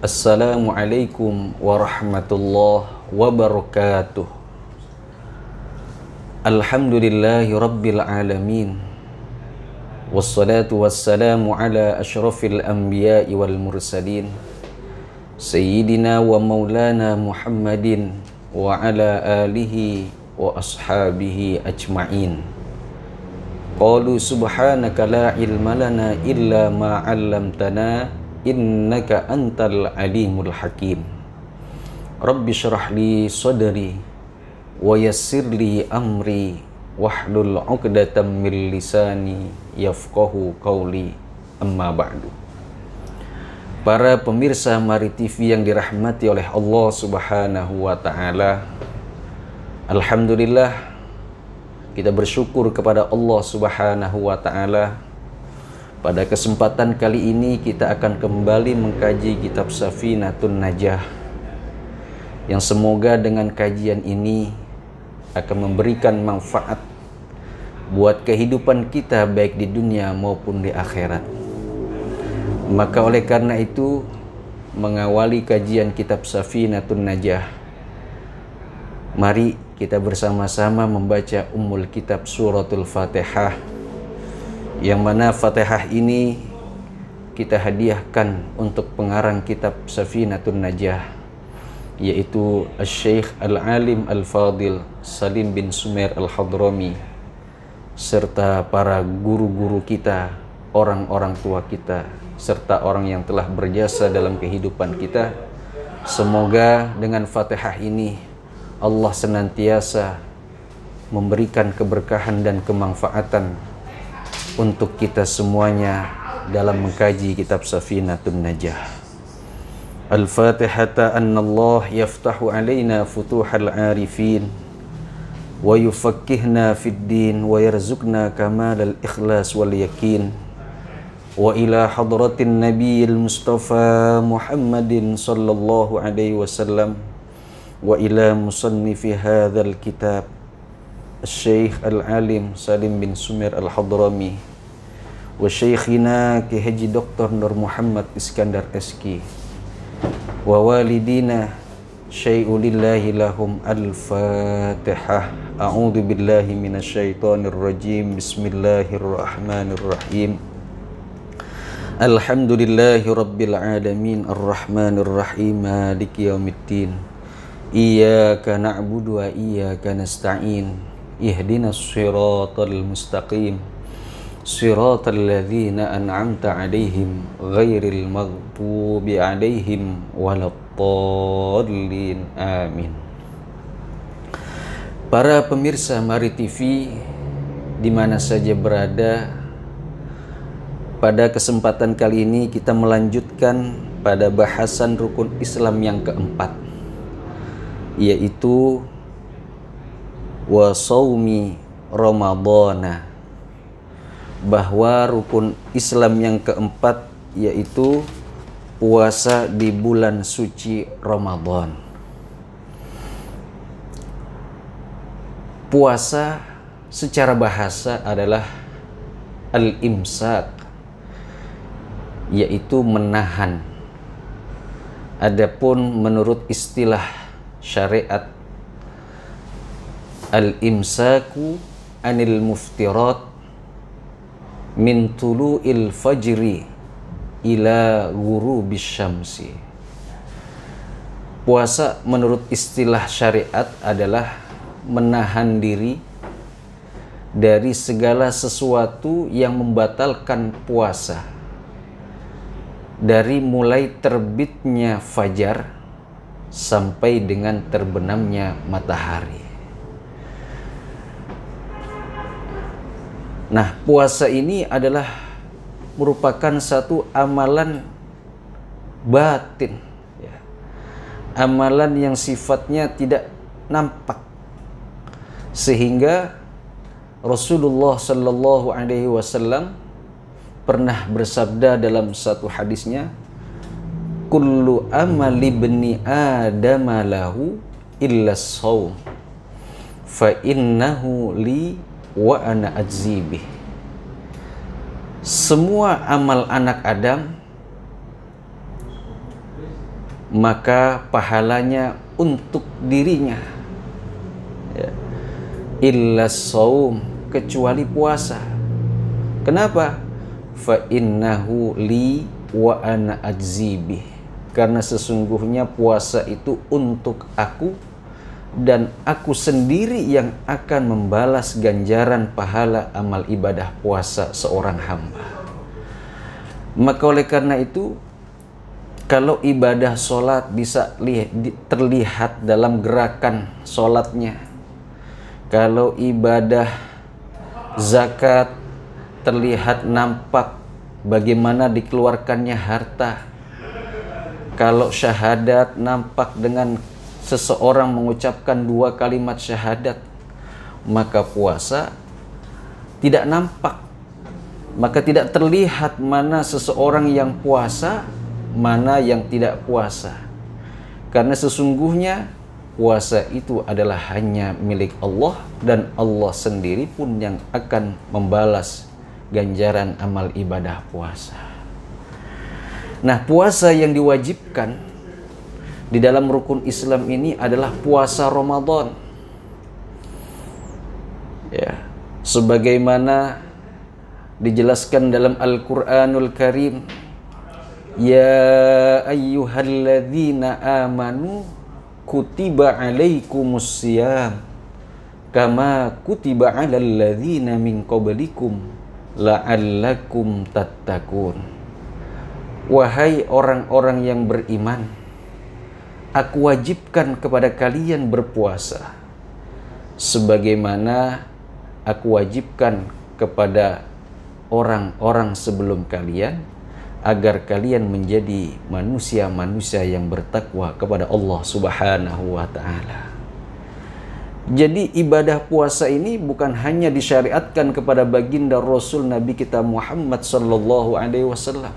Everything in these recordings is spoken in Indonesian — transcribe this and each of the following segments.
Assalamualaikum warahmatullahi wabarakatuh. Alhamdulillahi rabbil alamin. Wassalatu wassalamu ala ashrafil anbiya'i wal mursalin, Sayyidina wa maulana Muhammadin wa ala alihi wa ashabihi ajma'in. Qalu subhanaka la ilma lana illa ma 'allamtana innaka antal alimul hakim. Rabbi syrah li sadri wa yassir li amri wahlul 'uqdatam min lisani yafqahu qawli, amma ba'du. Para pemirsa Mari TV yang dirahmati oleh Allah Subhanahu wa taala, alhamdulillah kita bersyukur kepada Allah Subhanahu wa taala. Pada kesempatan kali ini kita akan kembali mengkaji kitab Safinatun Najah, yang semoga dengan kajian ini akan memberikan manfaat buat kehidupan kita baik di dunia maupun di akhirat. Maka oleh karena itu, mengawali kajian kitab Safinatun Najah, mari kita bersama-sama membaca Ummul Kitab Suratul Fatihah, yang mana Fatihah ini kita hadiahkan untuk pengarang kitab Safinatun Najah, yaitu Syekh Al-Alim Al-Fadil Salim bin Sumer Al-Hadrami, serta para guru-guru kita, orang-orang tua kita, serta orang yang telah berjasa dalam kehidupan kita. Semoga dengan Fatihah ini Allah senantiasa memberikan keberkahan dan kemanfaatan untuk kita semuanya dalam mengkaji kitab Safinatun Najah. Al-Fatihata annallah yaftahu alaina futuhal arifin wa yufakkihna fid din wa yarzuqna kamalal ikhlas wal yakin, wa ila hadratin nabiyil mustafa Muhammadin sallallahu alaihi wasallam, wa ila musannifi hadzal kitab Syekh Al-Alim Salim bin Sumer Al-Hadrami, wa Syekhina Ki Haji Dr. Nur Muhammad Iskandar SK, wa walidina syai'ulillahi lahum. Al-Fatihah. A'udzu billahi minasyaitonir rajim. Bismillahirrahmanirrahim. Alhamdulillahi rabbil alamin arrahmanir rahim maliki yaumiddin. Iyyaka na'budu wa iyyaka nasta'in. Ihdinas siratal mustaqim, siratal ladzina an'amta 'alaihim ghairil maghdubi 'alaihim waladdallin. Amin. Para pemirsa Mari TV di mana saja berada, pada kesempatan kali ini kita melanjutkan pada bahasan rukun Islam yang keempat, yaitu wa shaumi Ramadhana, bahwa rukun Islam yang keempat yaitu puasa di bulan suci Ramadan. Puasa secara bahasa adalah al-imsak, yaitu menahan. Adapun menurut istilah syariat, al-imsaku anil muftirat min tulu'il fajri ila ghurubis syamsi. Puasa menurut istilah syariat adalah menahan diri dari segala sesuatu yang membatalkan puasa, dari mulai terbitnya fajar sampai dengan terbenamnya matahari. Nah, puasa ini adalah merupakan satu amalan batin, ya. Amalan yang sifatnya tidak nampak, sehingga Rasulullah Sallallahu Alaihi Wasallam pernah bersabda dalam satu hadisnya, kullu amali bni adama lahu illa shaum fa innahu li wa ana ajzibih. Semua amal anak Adam maka pahalanya untuk dirinya, ya. Illa shaum, kecuali puasa. Kenapa? Fa innahu li wa ana ajzibih, karena sesungguhnya puasa itu untuk aku dan aku sendiri yang akan membalas ganjaran pahala amal ibadah puasa seorang hamba. Maka oleh karena itu, kalau ibadah sholat bisa terlihat dalam gerakan sholatnya, kalau ibadah zakat terlihat nampak bagaimana dikeluarkannya harta, kalau syahadat nampak dengan seseorang mengucapkan 2 kalimat syahadat, maka puasa tidak nampak. Maka tidak terlihat mana seseorang yang puasa, mana yang tidak puasa. Karena sesungguhnya puasa itu adalah hanya milik Allah, dan Allah sendiri pun yang akan membalas ganjaran amal ibadah puasa. Nah, puasa yang diwajibkan di dalam rukun Islam ini adalah puasa Ramadan. Ya, sebagaimana dijelaskan dalam Al-Qur'anul Karim, ya ayyuhalladzina amanu kutiba alaikumus syiyam kama kutiba alal ladzina min qablikum la'allakum tattaqun. Wahai orang-orang yang beriman, aku wajibkan kepada kalian berpuasa sebagaimana aku wajibkan kepada orang-orang sebelum kalian, agar kalian menjadi manusia-manusia yang bertakwa kepada Allah Subhanahu wa ta'ala. Jadi ibadah puasa ini bukan hanya disyariatkan kepada baginda Rasul Nabi kita Muhammad sallallahu alaihi wasallam,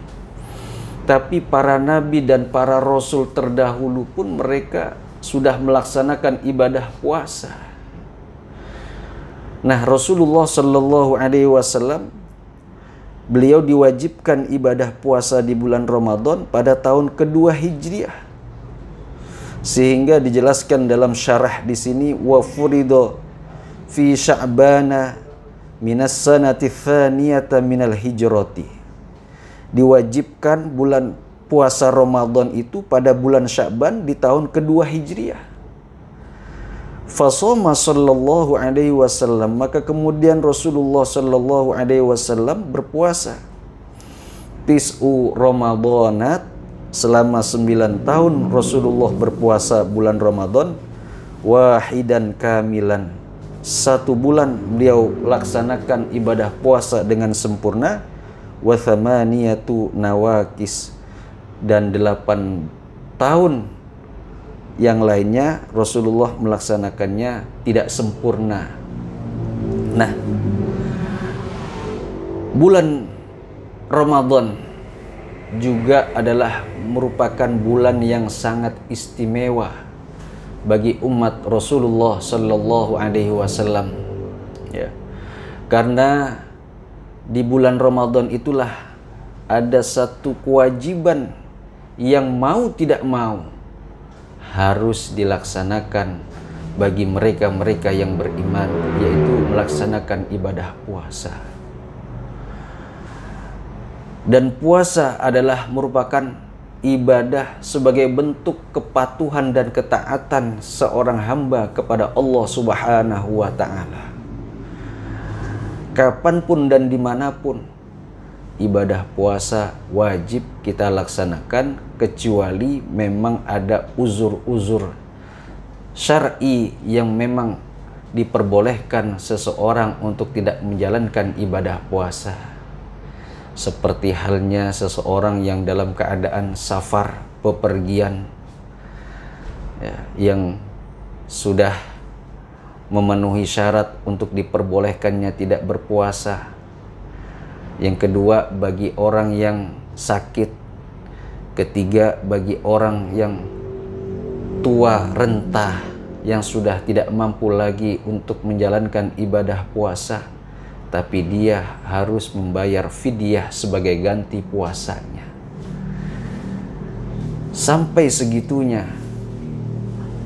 tapi para nabi dan para rasul terdahulu pun mereka sudah melaksanakan ibadah puasa. Nah, Rasulullah sallallahu alaihi wasallam, beliau diwajibkan ibadah puasa di bulan Ramadan pada tahun kedua Hijriah. Sehingga dijelaskan dalam syarah di sini, wa furido fi Sya'bana minas sanati tsaniyata minal hijrati. Diwajibkan bulan puasa Ramadan itu pada bulan Sya'ban di tahun kedua Hijriah. Fasoma sallallahu alaihi wasallam, maka kemudian Rasulullah sallallahu alaihi wasallam berpuasa tis'u Ramadanat, selama 9 tahun Rasulullah berpuasa bulan Ramadan, wahidan kamilan, 1 bulan beliau laksanakan ibadah puasa dengan sempurna, wa thamaniyatu nawakis, dan 8 tahun yang lainnya Rasulullah melaksanakannya tidak sempurna. Nah, bulan Ramadan juga adalah merupakan bulan yang sangat istimewa bagi umat Rasulullah sallallahu alaihi wasallam, ya. Karena di bulan Ramadan itulah ada satu kewajiban yang mau tidak mau harus dilaksanakan bagi mereka-mereka yang beriman, yaitu melaksanakan ibadah puasa. Dan puasa adalah merupakan ibadah sebagai bentuk kepatuhan dan ketaatan seorang hamba kepada Allah Subhanahu wa ta'ala. Kapanpun dan dimanapun, ibadah puasa wajib kita laksanakan, kecuali memang ada uzur-uzur syar'i yang memang diperbolehkan seseorang untuk tidak menjalankan ibadah puasa. Seperti halnya seseorang yang dalam keadaan safar, bepergian, ya, yang sudah memenuhi syarat untuk diperbolehkannya tidak berpuasa. Yang kedua, bagi orang yang sakit. Ketiga, bagi orang yang tua, renta, yang sudah tidak mampu lagi untuk menjalankan ibadah puasa, tapi dia harus membayar fidyah sebagai ganti puasanya. Sampai segitunya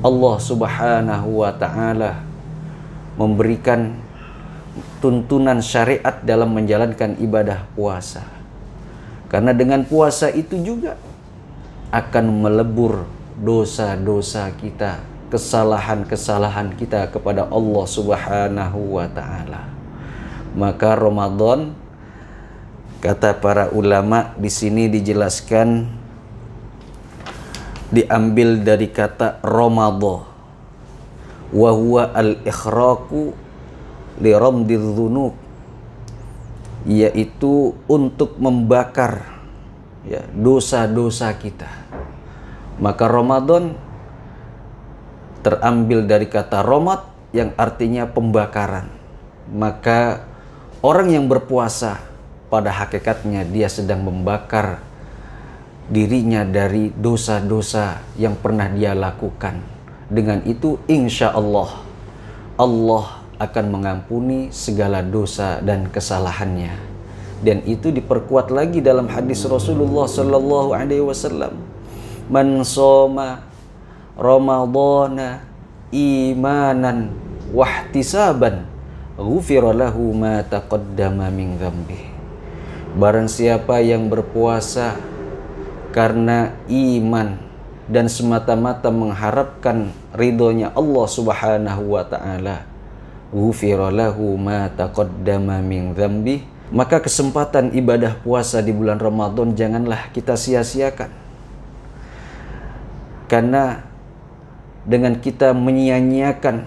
Allah Subhanahu wa ta'ala memberikan tuntunan syariat dalam menjalankan ibadah puasa. Karena dengan puasa itu juga akan melebur dosa-dosa kita, kesalahan-kesalahan kita kepada Allah Subhanahu wa ta'ala. Maka Ramadan, kata para ulama di sini dijelaskan, diambil dari kata Ramadha, wa huwa al-ikhraqu li ramdidz dzunub, yaitu untuk membakar ya dosa-dosa kita. Maka Ramadan terambil dari kata romad yang artinya pembakaran. Maka orang yang berpuasa pada hakikatnya dia sedang membakar dirinya dari dosa-dosa yang pernah dia lakukan. Dengan itu insya Allah Allah akan mengampuni segala dosa dan kesalahannya. Dan itu diperkuat lagi dalam hadis Rasulullah sallallahu alaihi wasallam, man shoma ramadhana imanan wahtisaban ghufira lahu ma taqaddama min dzambi. Barang siapa yang berpuasa karena iman dan semata-mata mengharapkan ridhonya Allah Subhanahu wa ta'ala, ghufira lahu ma taqaddama min dzambi, maka kesempatan ibadah puasa di bulan Ramadan janganlah kita sia-siakan. Karena dengan kita menyia-nyiakan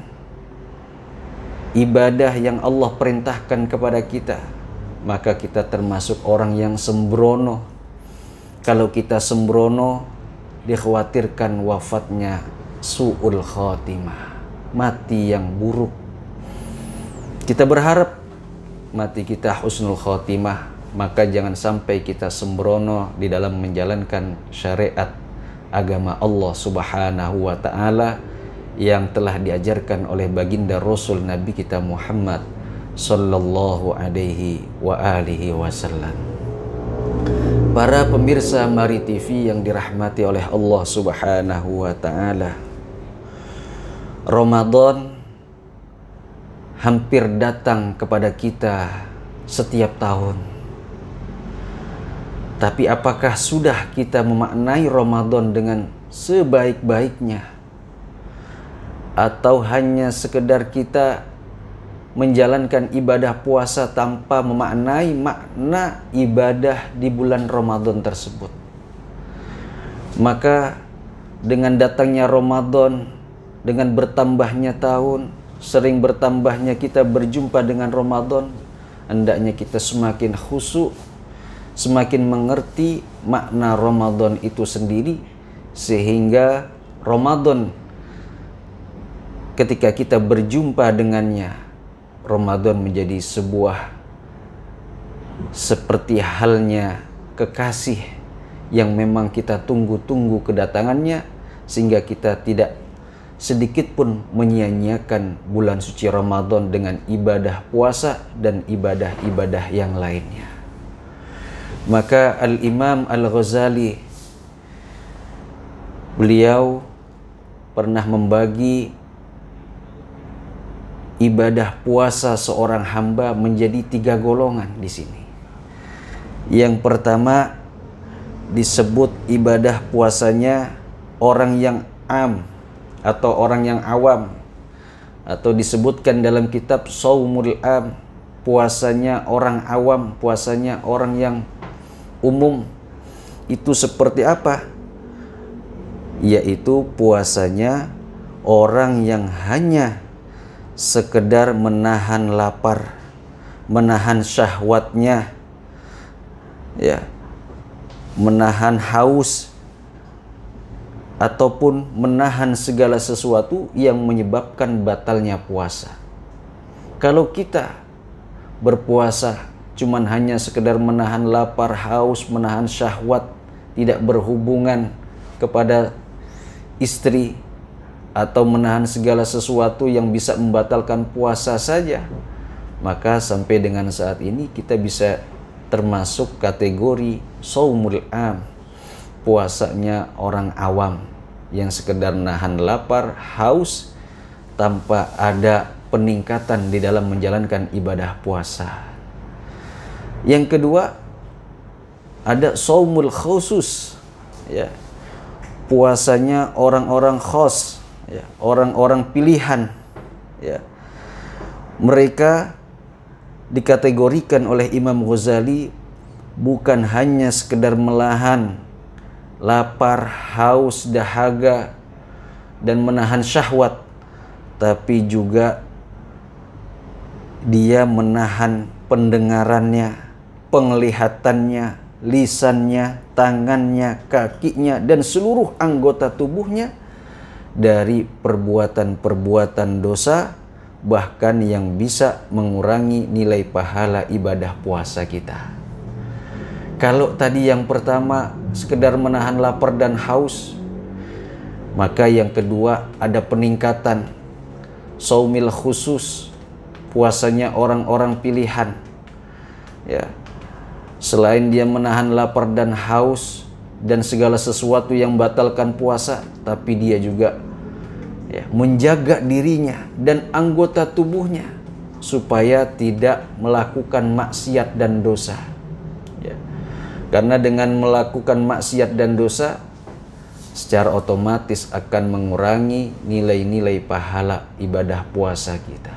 ibadah yang Allah perintahkan kepada kita, maka kita termasuk orang yang sembrono. Kalau kita sembrono, dikhawatirkan wafatnya su'ul khatimah, mati yang buruk. Kita berharap mati kita husnul khatimah, maka jangan sampai kita sembrono di dalam menjalankan syariat agama Allah Subhanahu wa ta'ala yang telah diajarkan oleh baginda Rasul Nabi kita Muhammad sallallahu alaihi wa alihi wasallam. Para pemirsa Mari TV yang dirahmati oleh Allah Subhanahu wa ta'ala, Ramadan hampir datang kepada kita setiap tahun. Tapi apakah sudah kita memaknai Ramadan dengan sebaik-baiknya? Atau hanya sekedar kita menjalankan ibadah puasa tanpa memaknai makna ibadah di bulan Ramadan tersebut? Maka dengan datangnya Ramadan, dengan bertambahnya tahun, sering bertambahnya kita berjumpa dengan Ramadan, hendaknya kita semakin khusyuk, semakin mengerti makna Ramadan itu sendiri, sehingga Ramadan ketika kita berjumpa dengannya, Ramadan menjadi sebuah seperti halnya kekasih yang memang kita tunggu-tunggu kedatangannya, sehingga kita tidak sedikit pun menyia-nyiakan bulan suci Ramadan dengan ibadah puasa dan ibadah-ibadah yang lainnya. Maka Al-Imam Al-Ghazali, beliau pernah membagi ibadah puasa seorang hamba menjadi 3 golongan di sini. Yang pertama disebut ibadah puasanya orang yang am atau orang yang awam, atau disebutkan dalam kitab Shaumul Am, puasanya orang awam, puasanya orang yang umum. Itu seperti apa? Yaitu puasanya orang yang hanya sekedar menahan lapar, menahan syahwatnya, ya, menahan haus, ataupun menahan segala sesuatu yang menyebabkan batalnya puasa. Kalau kita berpuasa cuman hanya sekedar menahan lapar, haus, menahan syahwat, tidak berhubungan kepada istri, atau menahan segala sesuatu yang bisa membatalkan puasa saja, maka sampai dengan saat ini kita bisa termasuk kategori Shaumul Am, puasanya orang awam yang sekedar nahan lapar, haus tanpa ada peningkatan di dalam menjalankan ibadah puasa. Yang kedua, ada shaumul khusus, ya. Puasanya orang-orang khos, ya, orang-orang pilihan, ya. Mereka dikategorikan oleh Imam Ghazali bukan hanya sekedar melahan lapar, haus, dahaga dan menahan syahwat, tapi juga dia menahan pendengarannya, penglihatannya, lisannya, tangannya, kakinya, dan seluruh anggota tubuhnya dari perbuatan-perbuatan dosa, bahkan yang bisa mengurangi nilai pahala ibadah puasa kita. Kalau tadi yang pertama sekedar menahan lapar dan haus, maka yang kedua ada peningkatan shaumil khusus, puasanya orang-orang pilihan, ya. Selain dia menahan lapar dan haus dan segala sesuatu yang batalkan puasa, tapi dia juga, ya, menjaga dirinya dan anggota tubuhnya supaya tidak melakukan maksiat dan dosa, ya. Karena dengan melakukan maksiat dan dosa secara otomatis akan mengurangi nilai-nilai pahala ibadah puasa kita.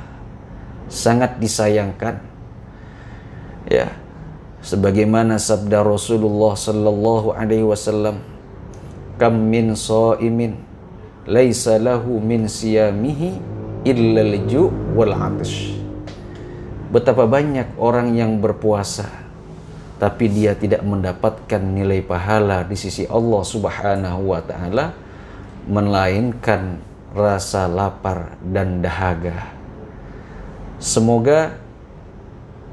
Sangat disayangkan, ya, sebagaimana sabda Rasulullah sallallahu alaihi wasallam, kam min shaimin laisa lahu min siyamihi illa al-ju' wal 'atash. Betapa banyak orang yang berpuasa tapi dia tidak mendapatkan nilai pahala di sisi Allah Subhanahu wa taala melainkan rasa lapar dan dahaga. Semoga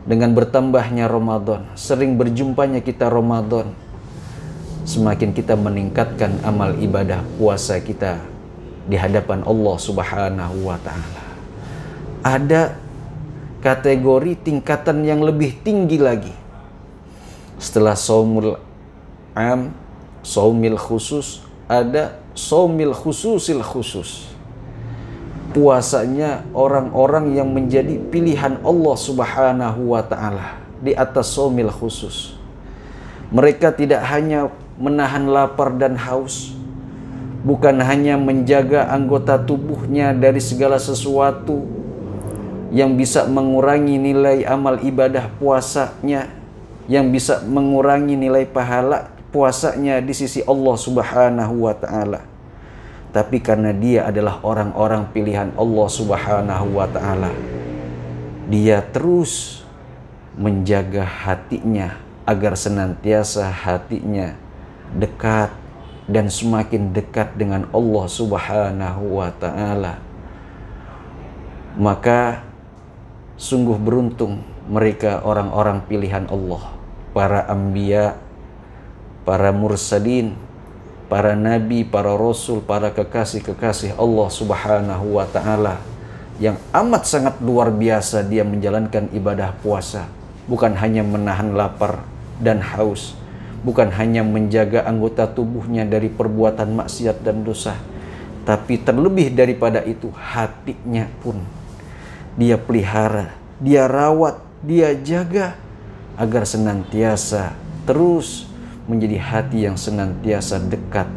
dengan bertambahnya Ramadan, sering berjumpanya kita Ramadan, semakin kita meningkatkan amal ibadah puasa kita di hadapan Allah Subhanahu wa taala. Ada kategori tingkatan yang lebih tinggi lagi. Setelah shaumul am, shaumil khusus, ada shaumil khususil khusus. Puasanya orang-orang yang menjadi pilihan Allah Subhanahu wa taala di atas shaumil khusus. Mereka tidak hanya menahan lapar dan haus, bukan hanya menjaga anggota tubuhnya dari segala sesuatu yang bisa mengurangi nilai amal ibadah puasanya, yang bisa mengurangi nilai pahala puasanya di sisi Allah Subhanahu wa taala. Tapi karena dia adalah orang-orang pilihan Allah Subhanahu wa taala, dia terus menjaga hatinya agar senantiasa hatinya dekat dan semakin dekat dengan Allah Subhanahu wa taala. Maka sungguh beruntung mereka orang-orang pilihan Allah, para anbiya, para mursalin, para nabi, para rasul, para kekasih-kekasih Allah Subhanahu wa taala yang amat sangat luar biasa dia menjalankan ibadah puasa, bukan hanya menahan lapar dan haus, bukan hanya menjaga anggota tubuhnya dari perbuatan maksiat dan dosa, tapi terlebih daripada itu hatinya pun dia pelihara, dia rawat, dia jaga agar senantiasa terus menjadi hati yang senantiasa dekat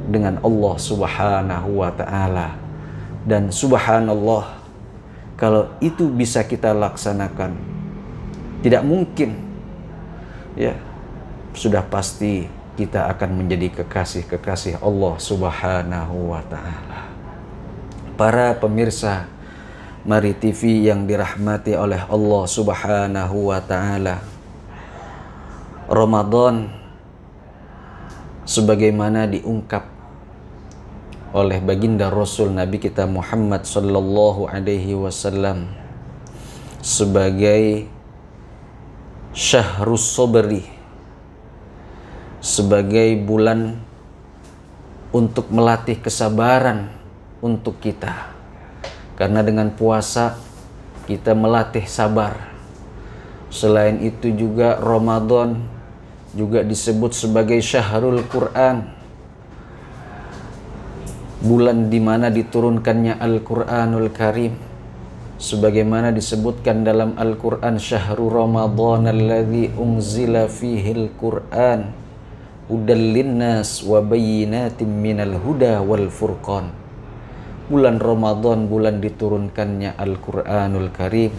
dengan Allah Subhanahu wa taala. Dan subhanallah, kalau itu bisa kita laksanakan, tidak mungkin, ya, sudah pasti kita akan menjadi kekasih-kekasih Allah Subhanahu wa taala. Para pemirsa Mari TV yang dirahmati oleh Allah Subhanahu wa taala, Ramadan sebagaimana diungkap oleh baginda Rasul Nabi kita Muhammad sallallahu alaihi wasallam sebagai syahrus sabri, sebagai bulan untuk melatih kesabaran untuk kita. Karena dengan puasa kita melatih sabar. Selain itu juga Ramadan juga disebut sebagai Syahrul Quran, bulan di mana diturunkannya Al-Quranul Karim, sebagaimana disebutkan dalam Al-Quran, Syahrul Ramadan alladzi unzila fihil Quran hudal linnas wa bayyinatin minal huda wal furqan. Bulan Ramadan, bulan diturunkannya Al-Quranul Karim,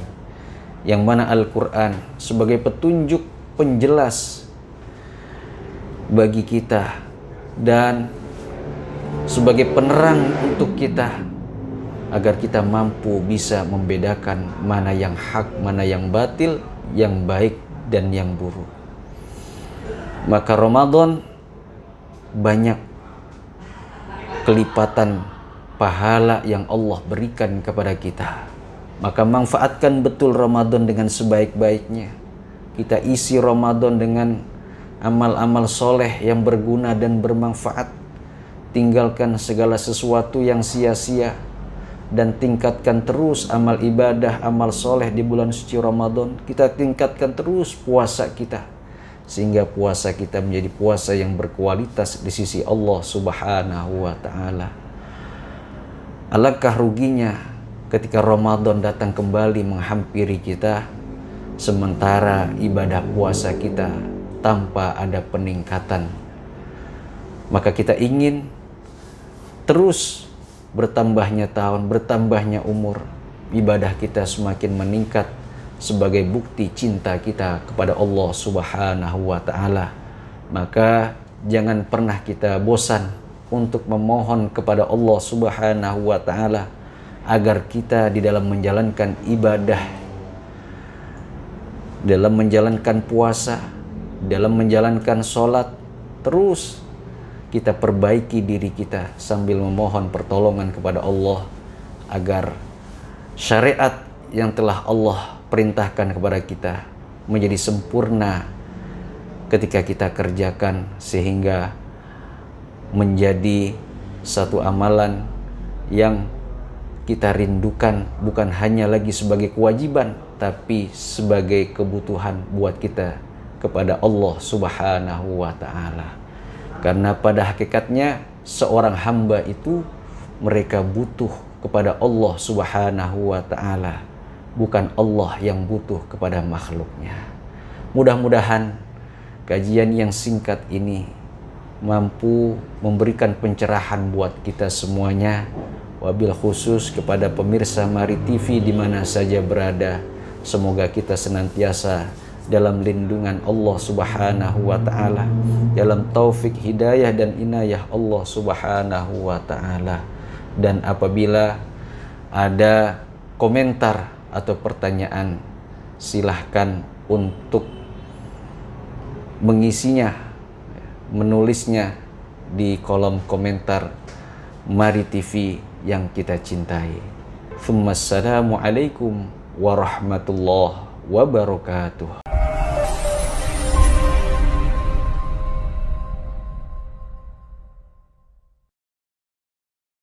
yang mana Al-Quran sebagai petunjuk penjelas bagi kita dan sebagai penerang untuk kita agar kita mampu bisa membedakan mana yang hak, mana yang batil, yang baik dan yang buruk. Maka Ramadan banyak kelipatan pahala yang Allah berikan kepada kita. Maka manfaatkan betul Ramadan dengan sebaik-baiknya. Kita isi Ramadan dengan amal-amal soleh yang berguna dan bermanfaat. Tinggalkan segala sesuatu yang sia-sia dan tingkatkan terus amal ibadah, amal soleh di bulan suci Ramadan. Kita tingkatkan terus puasa kita, sehingga puasa kita menjadi puasa yang berkualitas di sisi Allah Subhanahu wa Ta'ala. Alangkah ruginya ketika Ramadan datang kembali menghampiri kita, sementara ibadah puasa kita tanpa ada peningkatan. Maka kita ingin terus bertambahnya tahun, bertambahnya umur, ibadah kita semakin meningkat sebagai bukti cinta kita kepada Allah Subhanahu wa Ta'ala. Maka jangan pernah kita bosan untuk memohon kepada Allah Subhanahu wa Ta'ala agar kita di dalam menjalankan ibadah, dalam menjalankan puasa, dalam menjalankan sholat, terus kita perbaiki diri kita sambil memohon pertolongan kepada Allah agar syariat yang telah Allah perintahkan kepada kita menjadi sempurna ketika kita kerjakan, sehingga menjadi satu amalan yang kita rindukan bukan hanya lagi sebagai kewajiban, tapi sebagai kebutuhan buat kita kepada Allah Subhanahu wa Ta'ala. Karena pada hakikatnya seorang hamba itu mereka butuh kepada Allah Subhanahu wa Ta'ala, bukan Allah yang butuh kepada makhluknya. Mudah-mudahan kajian yang singkat ini mampu memberikan pencerahan buat kita semuanya, wabil khusus kepada pemirsa Mari TV di mana saja berada. Semoga kita senantiasa dalam lindungan Allah Subhanahu wa Ta'ala, dalam taufik hidayah dan inayah Allah Subhanahu wa Ta'ala. Dan apabila ada komentar atau pertanyaan, silahkan untuk mengisinya, menulisnya di kolom komentar Mari TV yang kita cintai. Assalamualaikum warahmatullahi wabarakatuh.